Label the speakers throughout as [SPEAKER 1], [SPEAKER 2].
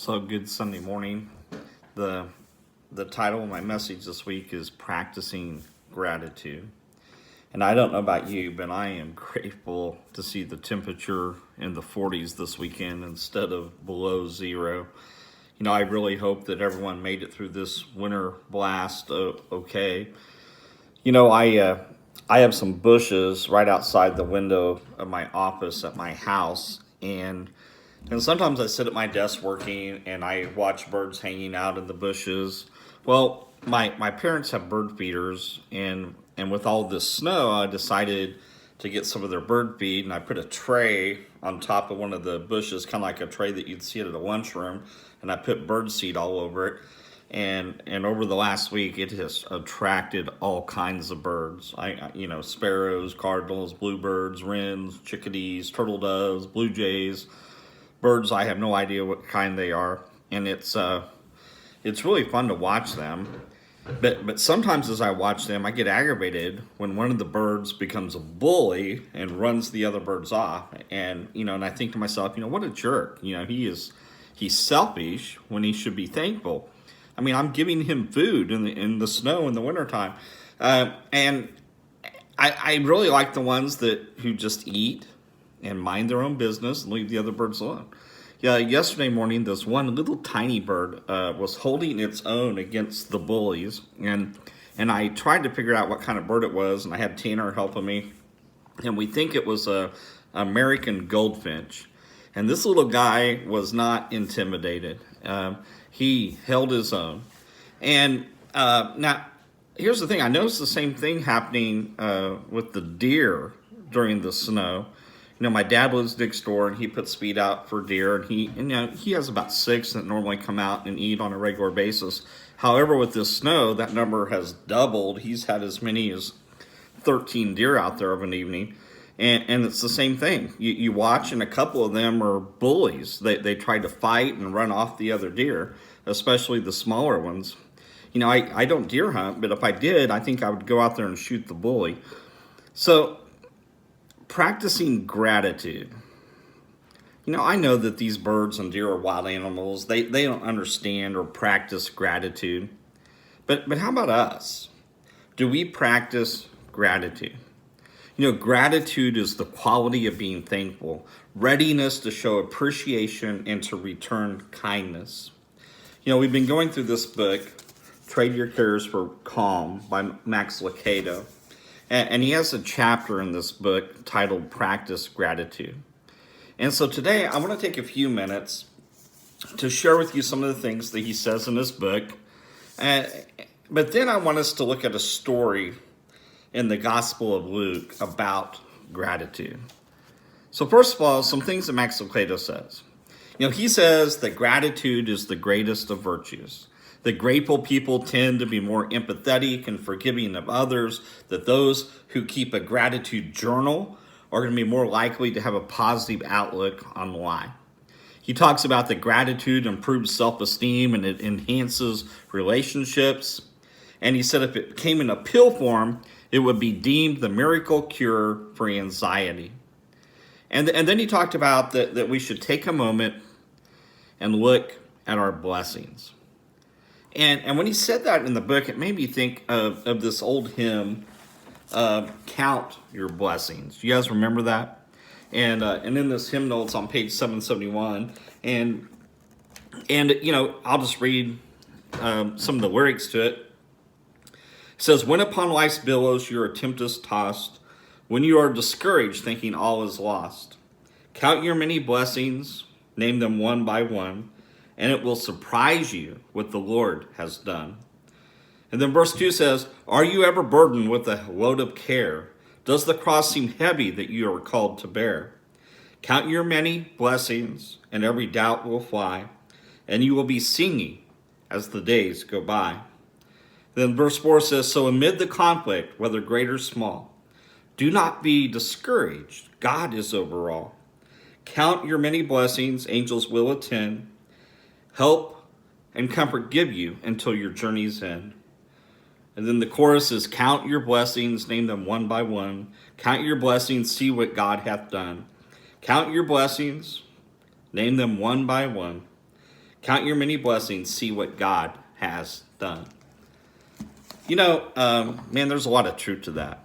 [SPEAKER 1] So good Sunday morning. The the title of my message this week is Practicing Gratitude. And I don't know about you, but I am grateful to see the temperature in the 40s this weekend instead of below zero. I really hope that everyone made it through this winter blast okay. I have some bushes right outside the window of my office at my house, and sometimes I sit at my desk working and I watch birds hanging out in the bushes. Well, my parents have bird feeders, and with all this snow, I decided to get some of their bird feed, and I put a tray on top of one of the bushes, kind of like a tray that you'd see at a lunchroom, and I put bird seed all over it. And over the last week, it has attracted all kinds of birds. Sparrows, cardinals, bluebirds, wrens, chickadees, turtle doves, blue jays, birds. I have no idea what kind they are, and it's really fun to watch them. But sometimes as I watch them, I get aggravated when one of the birds becomes a bully and runs the other birds off. And I think to myself, what a jerk. He's selfish when he should be thankful. I mean, I'm giving him food in the snow in the wintertime. And I really like the ones who just eat and mind their own business and leave the other birds alone. Yeah, yesterday morning, this one little tiny bird was holding its own against the bullies, and I tried to figure out what kind of bird it was, and I had Tanner helping me, and we think it was a American goldfinch. And this little guy was not intimidated. He held his own. And now, here's the thing. I noticed the same thing happening with the deer during the snow. My dad lives next door, and he puts feed out for deer, and he has about 6 that normally come out and eat on a regular basis. However, with this snow, that number has doubled. He's had as many as 13 deer out there of an evening, and it's the same thing. You watch, and a couple of them are bullies. They try to fight and run off the other deer, especially the smaller ones. I don't deer hunt, but if I did, I think I would go out there and shoot the bully. So, practicing gratitude. I know that these birds and deer are wild animals. They don't understand or practice gratitude. But how about us? Do we practice gratitude? Gratitude is the quality of being thankful, readiness to show appreciation and to return kindness. We've been going through this book, Trade Your Cares for Calm by Max Lucado. And he has a chapter in this book titled Practice Gratitude. And so today I want to take a few minutes to share with you some of the things that he says in this book. But then I want us to look at a story in the Gospel of Luke about gratitude. So first of all, some things that Max Lucado says. He says that gratitude is the greatest of virtues. That grateful people tend to be more empathetic and forgiving of others, that those who keep a gratitude journal are going to be more likely to have a positive outlook on life. He talks about that gratitude improves self-esteem and it enhances relationships. And he said if it came in a pill form, it would be deemed the miracle cure for anxiety. And then he talked about that we should take a moment and look at our blessings. And when he said that in the book, it made me think of this old hymn, Count Your Blessings. You guys remember that? And in this hymnal, it's on page 771. And I'll just read some of the lyrics to it. It says, when upon life's billows you are tempest tossed, when you are discouraged thinking all is lost, count your many blessings, name them one by one, and it will surprise you what the Lord has done. And then verse 2 says, are you ever burdened with a load of care? Does the cross seem heavy that you are called to bear? Count your many blessings, and every doubt will fly, and you will be singing as the days go by. Then verse 4 says, so amid the conflict, whether great or small, do not be discouraged. God is over all. Count your many blessings, angels will attend, help and comfort give you until your journey's end. And then the chorus is, count your blessings, name them one by one. Count your blessings, see what God hath done. Count your blessings, name them one by one. Count your many blessings. See what God has done. Man, there's a lot of truth to that.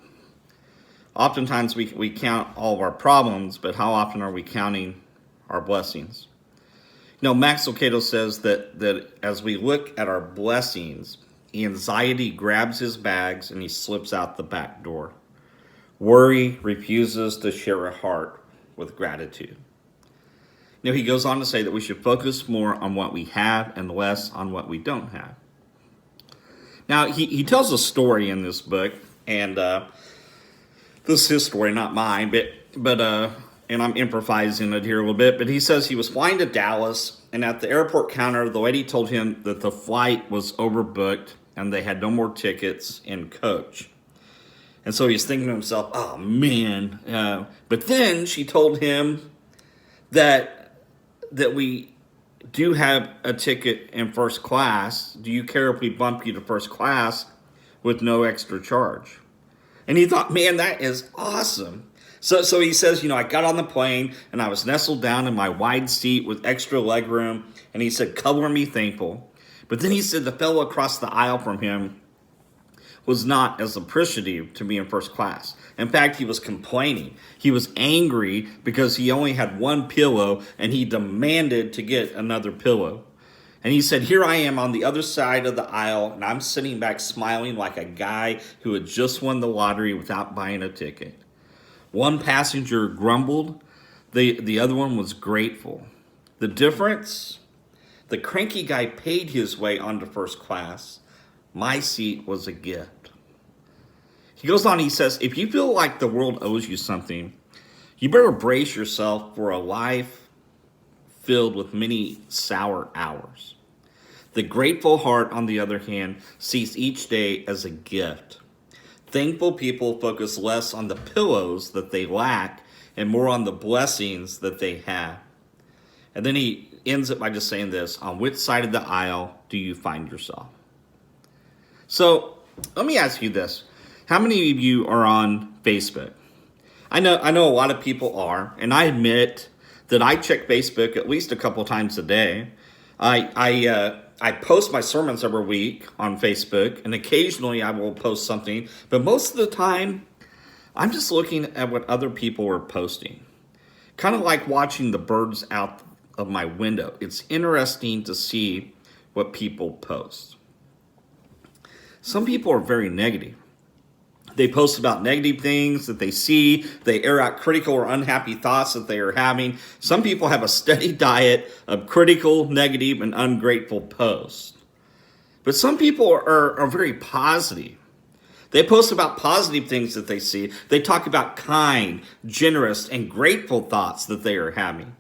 [SPEAKER 1] Oftentimes we count all of our problems, but how often are we counting our blessings? Max Lucado says that as we look at our blessings, anxiety grabs his bags and he slips out the back door. Worry refuses to share a heart with gratitude. He goes on to say that we should focus more on what we have and less on what we don't have. Now, he tells a story in this book, and this is his story, not mine, but and I'm improvising it here a little bit, but he says he was flying to Dallas, and at the airport counter, the lady told him that the flight was overbooked and they had no more tickets in coach. And so he's thinking to himself, oh man. But then she told him that we do have a ticket in first class. Do you care if we bump you to first class with no extra charge? And he thought, man, that is awesome. So he says, I got on the plane and I was nestled down in my wide seat with extra leg room. And he said, color me thankful. But then he said the fellow across the aisle from him was not as appreciative to be in first class. In fact, he was complaining. He was angry because he only had one pillow and he demanded to get another pillow. And he said, here I am on the other side of the aisle and I'm sitting back smiling like a guy who had just won the lottery without buying a ticket. One passenger grumbled, the other one was grateful. The difference? The cranky guy paid his way onto first class. My seat was a gift. He goes on, he says, if you feel like the world owes you something, you better brace yourself for a life filled with many sour hours. The grateful heart, on the other hand, sees each day as a gift. Thankful people focus less on the pillows that they lack and more on the blessings that they have. And then he ends it by just saying this, on which side of the aisle do you find yourself? So let me ask you this. How many of you are on Facebook? I know a lot of people are, and I admit that I check Facebook at least a couple times a day. I post my sermons every week on Facebook, and occasionally I will post something, but most of the time I'm just looking at what other people are posting. Kind of like watching the birds out of my window. It's interesting to see what people post. Some people are very negative. They post about negative things that they see. They air out critical or unhappy thoughts that they are having. Some people have a steady diet of critical, negative, and ungrateful posts. But some people are very positive. They post about positive things that they see. They talk about kind, generous, and grateful thoughts that they are having.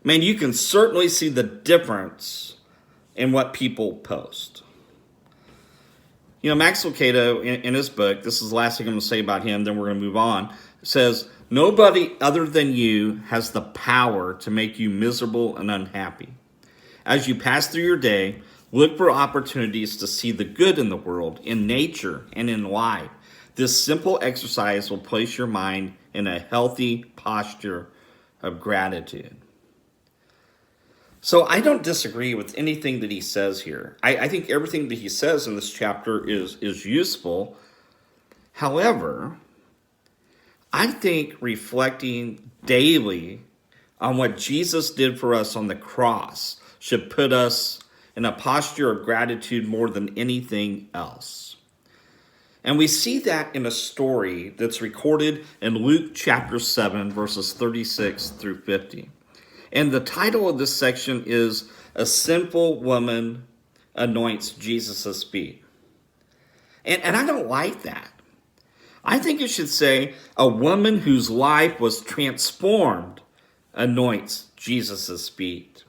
[SPEAKER 1] Man, you can certainly see the difference in what people post. Max Lucado, in his book, this is the last thing I'm going to say about him, then we're going to move on, says, nobody other than you has the power to make you miserable and unhappy. As you pass through your day, look for opportunities to see the good in the world, in nature, and in life. This simple exercise will place your mind in a healthy posture of gratitude. So I don't disagree with anything that he says here. I think everything that he says in this chapter is useful. However, I think reflecting daily on what Jesus did for us on the cross should put us in a posture of gratitude more than anything else. And we see that in a story that's recorded in Luke chapter 7, verses 36 through 50. And the title of this section is A Sinful Woman Anoints Jesus' Feet. And I don't like that. I think it should say, a woman whose life was transformed anoints Jesus' feet.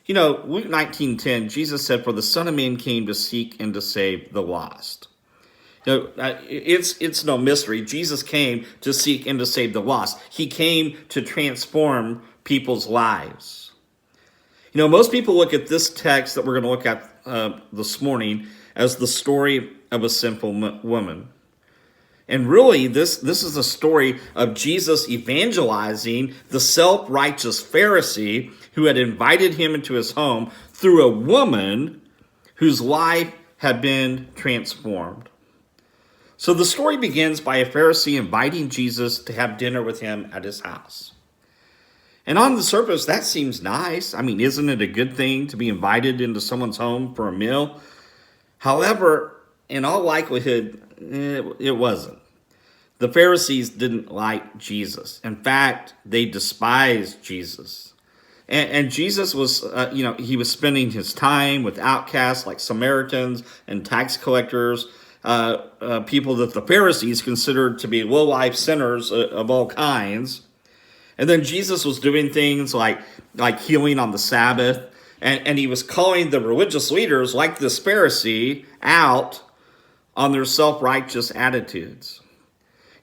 [SPEAKER 1] Luke 19:10, Jesus said, for the Son of Man came to seek and to save the lost. It's no mystery. Jesus came to seek and to save the lost. He came to transform people's lives. Most people look at this text that we're going to look at this morning as the story of a sinful woman. And really, this is a story of Jesus evangelizing the self-righteous Pharisee who had invited him into his home through a woman whose life had been transformed. So the story begins by a Pharisee inviting Jesus to have dinner with him at his house. And on the surface, that seems nice. I mean, isn't it a good thing to be invited into someone's home for a meal? However, in all likelihood, it wasn't. The Pharisees didn't like Jesus. In fact, they despised Jesus. And Jesus was, he was spending his time with outcasts like Samaritans and tax collectors, people that the Pharisees considered to be low-life sinners of all kinds. And then Jesus was doing things like healing on the Sabbath, and he was calling the religious leaders, like this Pharisee, out on their self-righteous attitudes.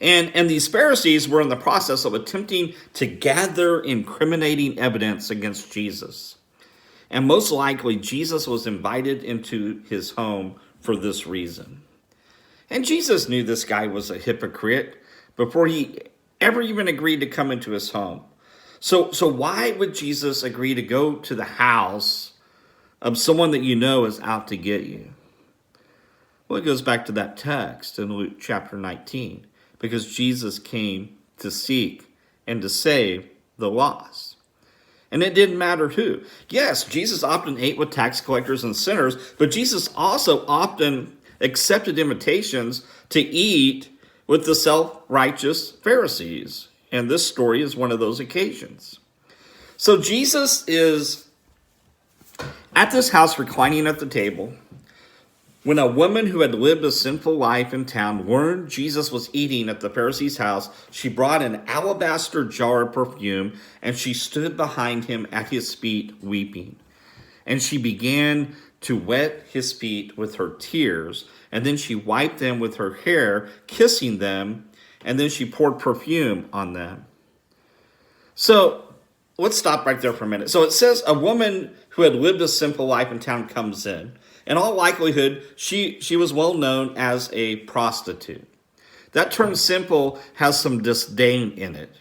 [SPEAKER 1] And these Pharisees were in the process of attempting to gather incriminating evidence against Jesus. And most likely, Jesus was invited into his home for this reason. And Jesus knew this guy was a hypocrite before he ever even agreed to come into his home. So why would Jesus agree to go to the house of someone that you know is out to get you? Well, it goes back to that text in Luke chapter 19, because Jesus came to seek and to save the lost. And it didn't matter who. Yes, Jesus often ate with tax collectors and sinners, but Jesus also often accepted invitations to eat with the self-righteous Pharisees. And this story is one of those occasions. So Jesus is at this house reclining at the table when a woman who had lived a sinful life in town learned Jesus was eating at the Pharisee's house. She brought an alabaster jar of perfume, and she stood behind him at his feet weeping. And she began to wet his feet with her tears, and then she wiped them with her hair, kissing them, and then she poured perfume on them. So let's stop right there for a minute. So it says a woman who had lived a simple life in town comes in. In all likelihood, she was well known as a prostitute. That term simple has some disdain in it.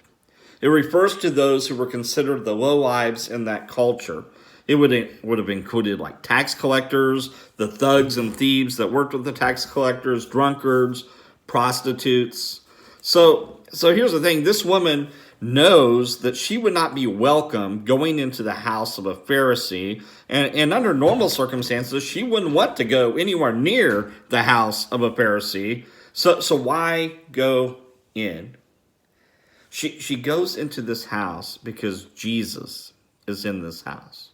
[SPEAKER 1] It refers to those who were considered the lowlives in that culture. It would have included like tax collectors, the thugs and thieves that worked with the tax collectors, drunkards, prostitutes. So here's the thing. This woman knows that she would not be welcome going into the house of a Pharisee. And under normal circumstances, she wouldn't want to go anywhere near the house of a Pharisee. So why go in? She goes into this house because Jesus is in this house.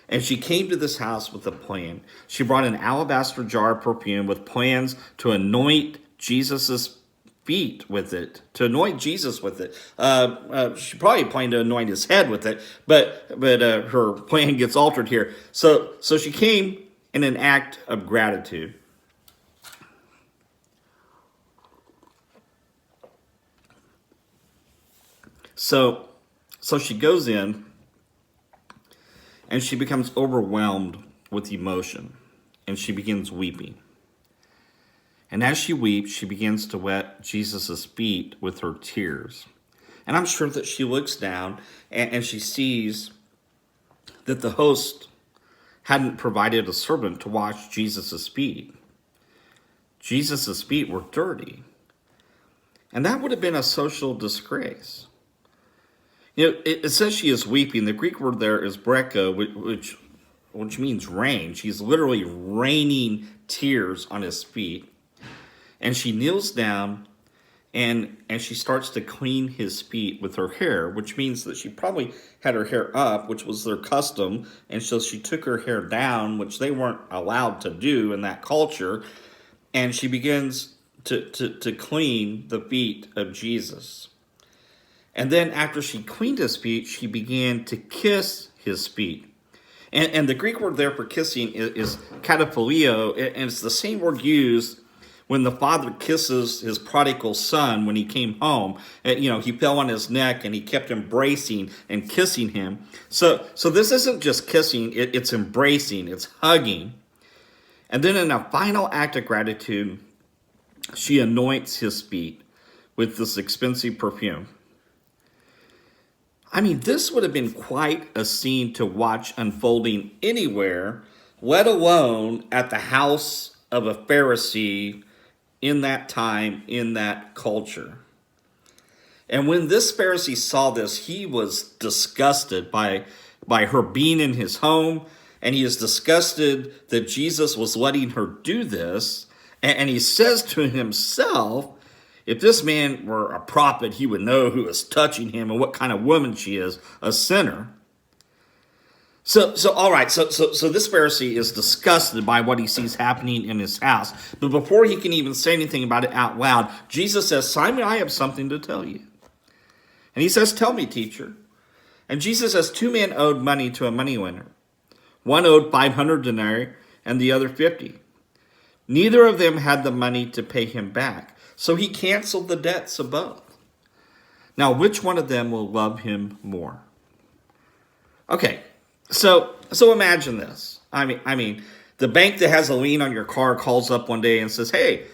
[SPEAKER 1] And she came to this house with a plan. She brought an alabaster jar of perfume with plans to anoint Jesus's feet with it, to anoint Jesus with it. She probably planned to anoint his head with it, but her plan gets altered here. So she came in an act of gratitude. So she goes in, and she becomes overwhelmed with emotion, and she begins weeping. And as she weeps, she begins to wet Jesus' feet with her tears. And I'm sure that she looks down and she sees that the host hadn't provided a servant to wash Jesus' feet. Jesus' feet were dirty. And that would have been a social disgrace. You know, it says she is weeping. The Greek word there is breko, which means rain. She's literally raining tears on his feet. And she kneels down and she starts to clean his feet with her hair, which means that she probably had her hair up, which was their custom. And so she took her hair down, which they weren't allowed to do in that culture. And she begins to clean the feet of Jesus. And then after she cleaned his feet, she began to kiss his feet. And the Greek word there for kissing is kataphileo, and it's the same word used when the father kisses his prodigal son when he came home. He fell on his neck and he kept embracing and kissing him. So this isn't just kissing, it's embracing, it's hugging. And then in a final act of gratitude, she anoints his feet with this expensive perfume. I mean, this would have been quite a scene to watch unfolding anywhere, let alone at the house of a Pharisee in that time, in that culture. And when this Pharisee saw this, he was disgusted by her being in his home, and he is disgusted that Jesus was letting her do this. And he says to himself, if this man were a prophet, he would know who is touching him and what kind of woman she is, a sinner. So all right, so this Pharisee is disgusted by what he sees happening in his house. But before he can even say anything about it out loud, Jesus says, Simon, I have something to tell you. And he says, tell me, teacher. And Jesus says, 2 men owed money to a moneylender. One owed 500 denarii and the other 50. Neither of them had the money to pay him back, so he canceled the debts of both. Now, which one of them will love him more? Okay, so imagine this. I mean, the bank that has a lien on your car calls up one day and says, hey,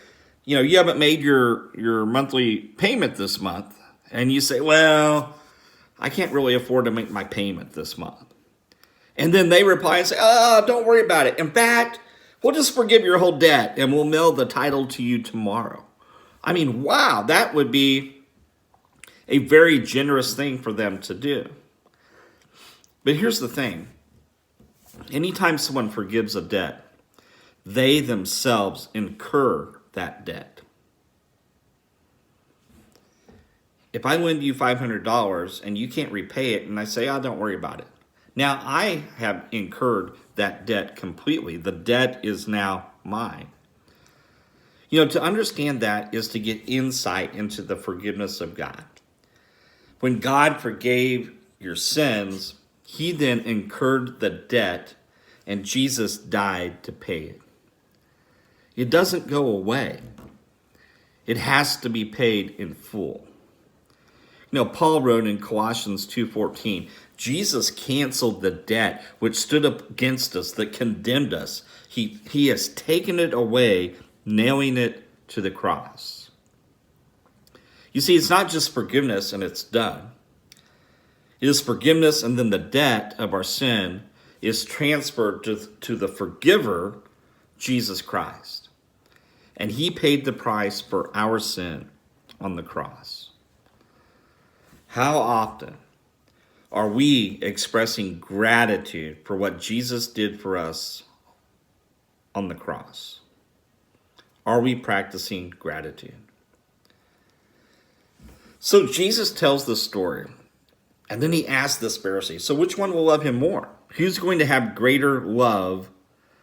[SPEAKER 1] you haven't made your monthly payment this month. And you say, well, I can't really afford to make my payment this month. And then they reply and say, oh, don't worry about it. In fact, we'll just forgive your whole debt and we'll mail the title to you tomorrow. I mean, wow, that would be a very generous thing for them to do. But here's the thing. Anytime someone forgives a debt, they themselves incur that debt. If I lend you $500 and you can't repay it and I say, oh, don't worry about it. Now I have incurred that debt completely. The debt is now mine. To understand that is to get insight into the forgiveness of God. When God forgave your sins, he then incurred the debt and Jesus died to pay it. It doesn't go away. It has to be paid in full. Paul wrote in Colossians 2:14, Jesus canceled the debt which stood up against us, that condemned us. He has taken it away, nailing it to the cross. You see, it's not just forgiveness and it's done. It is forgiveness, and then the debt of our sin is transferred to the forgiver, Jesus Christ. And he paid the price for our sin on the cross. How often are we expressing gratitude for what Jesus did for us on the cross? Are we practicing gratitude? So Jesus tells this story, and then he asks this Pharisee, so which one will love him more? Who's going to have greater love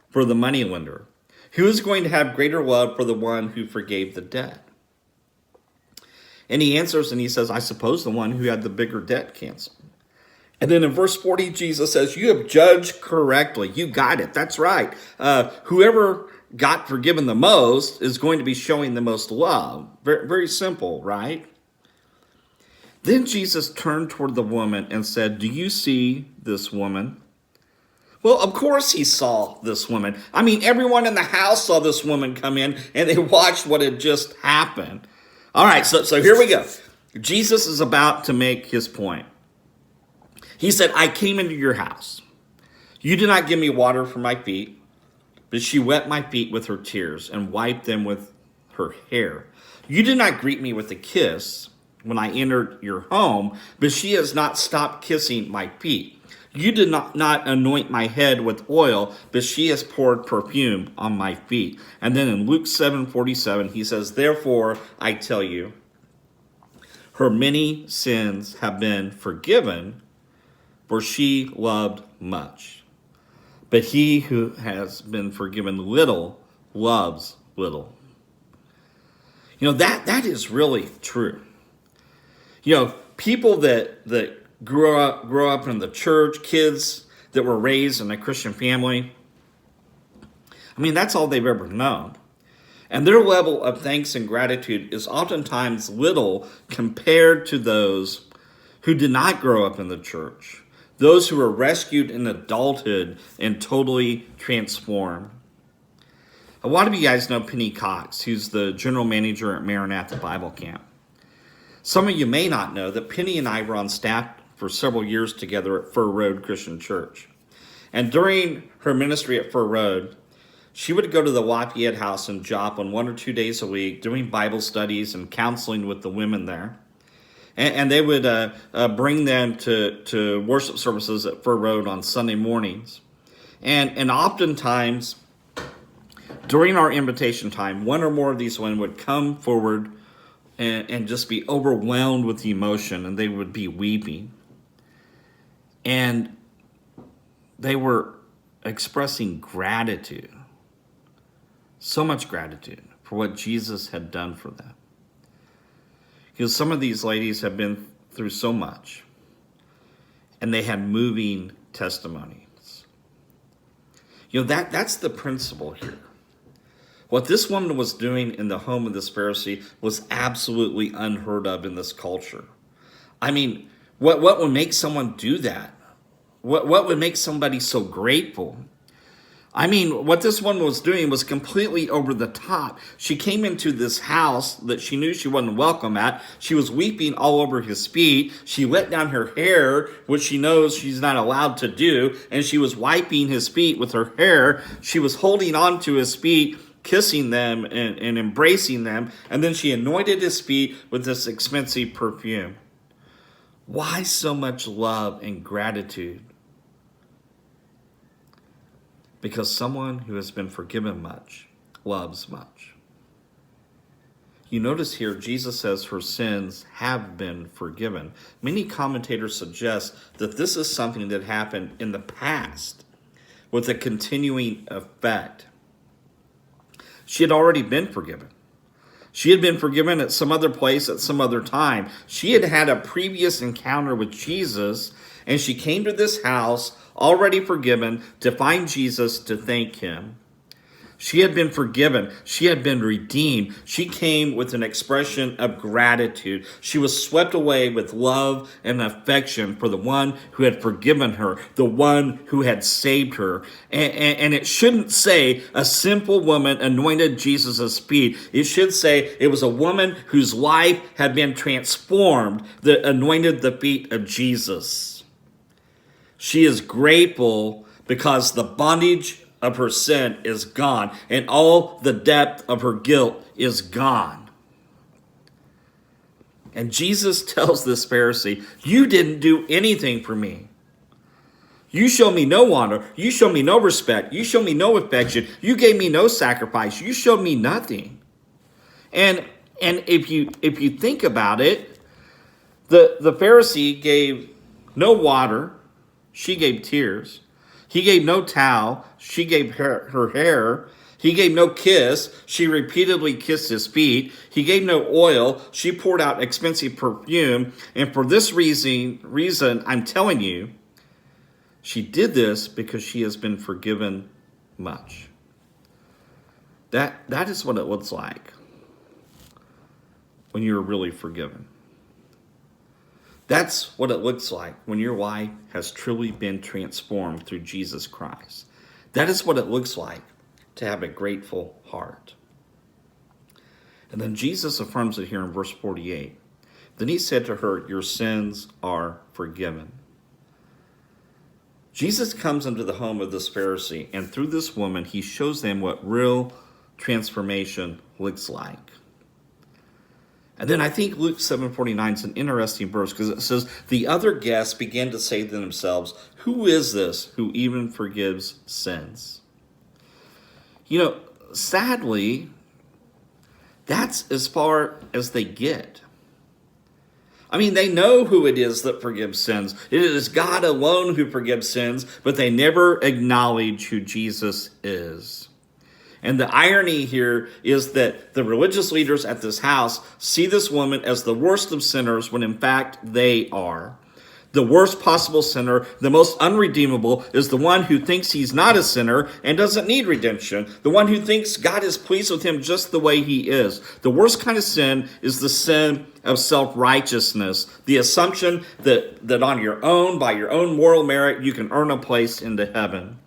[SPEAKER 1] for the moneylender? Who is going to have greater love for the one who forgave the debt? And he answers and he says, I suppose the one who had the bigger debt canceled. And then in verse 40, Jesus says, you have judged correctly. You got it. That's right. Whoever got forgiven the most is going to be showing the most love. Very, very simple, right? Then Jesus turned toward the woman and said, do you see this woman? Well, of course he saw this woman. I mean, everyone in the house saw this woman come in and they watched what had just happened. All right, so here we go. Jesus is about to make his point. He said, I came into your house. You did not give me water for my feet, but she wet my feet with her tears and wiped them with her hair. You did not greet me with a kiss when I entered your home, but she has not stopped kissing my feet. You did not anoint my head with oil, but she has poured perfume on my feet. And then in Luke 7:47, he says, therefore, I tell you, her many sins have been forgiven, for she loved much. But he who has been forgiven little loves little. That is really true. People that grew up in the church, kids that were raised in a Christian family, that's all they've ever known. And their level of thanks and gratitude is oftentimes little compared to those who did not grow up in the church, those who were rescued in adulthood and totally transformed. A lot of you guys know Penny Cox, who's the general manager at Maranatha Bible Camp. Some of you may not know that Penny and I were on staff for several years together at Fur Road Christian Church. And during her ministry at Fur Road, she would go to the Lafayette House in Joplin 1 or 2 days a week doing Bible studies and counseling with the women there. And they would bring them to worship services at Fur Road on Sunday mornings. And oftentimes, during our invitation time, one or more of these women would come forward and just be overwhelmed with emotion, and they would be weeping. And they were expressing gratitude, so much gratitude for what Jesus had done for them. Because some of these ladies have been through so much, and they had moving testimonies. You know, that's the principle here. What this woman was doing in the home of this Pharisee was absolutely unheard of in this culture. I mean, what would make someone do that? What would make somebody so grateful? I mean, what this woman was doing was completely over the top. She came into this house that she knew she wasn't welcome at. She was weeping all over his feet. She let down her hair, which she knows she's not allowed to do, and she was wiping his feet with her hair. She was holding on to his feet, kissing them and embracing them, and then she anointed his feet with this expensive perfume. Why so much love and gratitude? Because someone who has been forgiven much loves much. You notice here, Jesus says her sins have been forgiven. Many commentators suggest that this is something that happened in the past with a continuing effect. She had already been forgiven. She had been forgiven at some other place at some other time. She had had a previous encounter with Jesus, and she came to this house already forgiven to find Jesus to thank him. She had been forgiven. She had been redeemed. She came with an expression of gratitude. She was swept away with love and affection for the one who had forgiven her, the one who had saved her. And it shouldn't say a simple woman anointed Jesus' feet. It should say it was a woman whose life had been transformed that anointed the feet of Jesus. She is grateful because the bondage of her sin is gone, and all the depth of her guilt is gone. And Jesus tells this Pharisee, you didn't do anything for me. You show me no honor. You show me no respect. You show me no affection. You gave me no sacrifice. You showed me nothing. And if you think about it, the Pharisee gave no water. She gave tears. He gave no towel. She gave her hair. He gave no kiss. She repeatedly kissed his feet. He gave no oil. She poured out expensive perfume. And for this reason, I'm telling you, she did this because she has been forgiven much. That is what it looks like when you're really forgiven. That's what it looks like when your life has truly been transformed through Jesus Christ. That is what it looks like to have a grateful heart. And then Jesus affirms it here in verse 48. Then he said to her, your sins are forgiven. Jesus comes into the home of this Pharisee, and through this woman, he shows them what real transformation looks like. And then I think Luke 7:49 is an interesting verse because it says, the other guests began to say to themselves, who is this who even forgives sins? You know, sadly, that's as far as they get. I mean, they know who it is that forgives sins. It is God alone who forgives sins, but they never acknowledge who Jesus is. And the irony here is that the religious leaders at this house see this woman as the worst of sinners when in fact they are. The worst possible sinner, the most unredeemable, is the one who thinks he's not a sinner and doesn't need redemption. The one who thinks God is pleased with him just the way he is. The worst kind of sin is the sin of self-righteousness. The assumption that on your own, by your own moral merit, you can earn a place into heaven.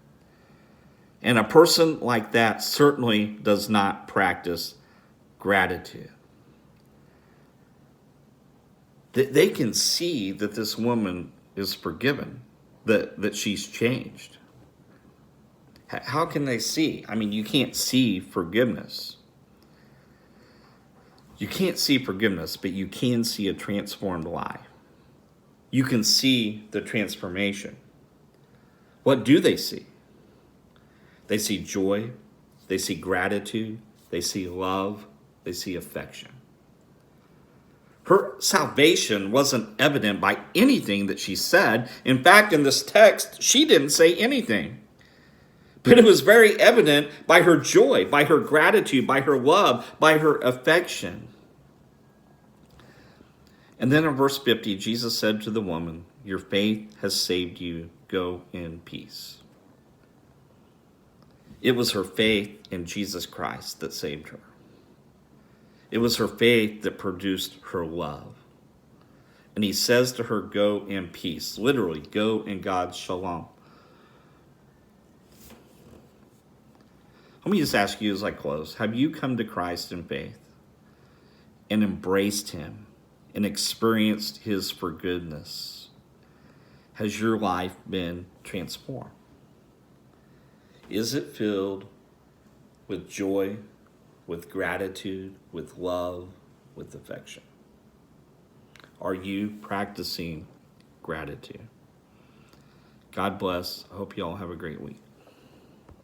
[SPEAKER 1] And a person like that certainly does not practice gratitude. They can see that this woman is forgiven, that she's changed. How can they see? I mean, you can't see forgiveness. You can't see forgiveness, but you can see a transformed life. You can see the transformation. What do they see? They see joy, they see gratitude, they see love, they see affection. Her salvation wasn't evident by anything that she said. In fact, in this text, she didn't say anything. But it was very evident by her joy, by her gratitude, by her love, by her affection. And then in verse 50, Jesus said to the woman, "Your faith has saved you. Go in peace." It was her faith in Jesus Christ that saved her. It was her faith that produced her love. And he says to her, "Go in peace." Literally, go in God's shalom. Let me just ask you as I close, have you come to Christ in faith and embraced him and experienced his forgiveness? Has your life been transformed? Is it filled with joy, with gratitude, with love, with affection? Are you practicing gratitude? God bless. I hope you all have a great week.